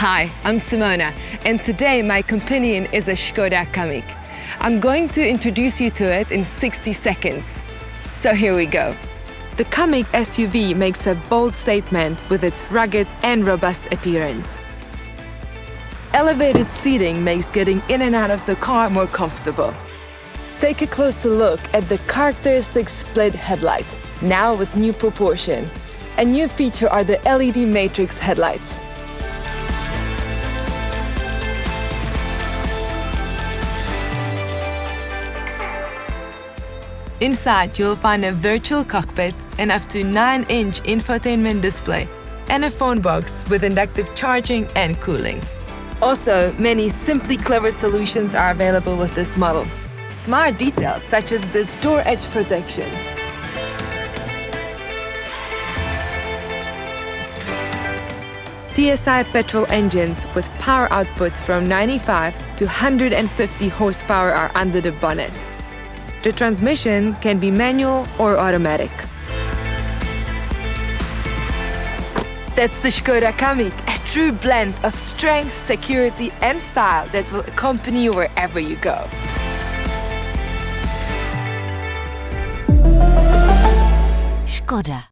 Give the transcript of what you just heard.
Hi, I'm Simona, and today my companion is a Škoda Kamiq. I'm going to introduce you to it in 60 seconds. So here we go. The Kamiq SUV makes a bold statement with its rugged and robust appearance. Elevated seating makes getting in and out of the car more comfortable. Take a closer look at the characteristic split headlights, now with new proportion. A new feature are the LED matrix headlights. Inside, you'll find a virtual cockpit, an up to 9-inch infotainment display, and a phone box with inductive charging and cooling. Also, many simply clever solutions are available with this model. Smart details such as this door edge protection. TSI petrol engines with power outputs from 95 to 150 horsepower are under the bonnet. The transmission can be manual or automatic. That's the Škoda Kamiq, a true blend of strength, security and style that will accompany you wherever you go. Škoda.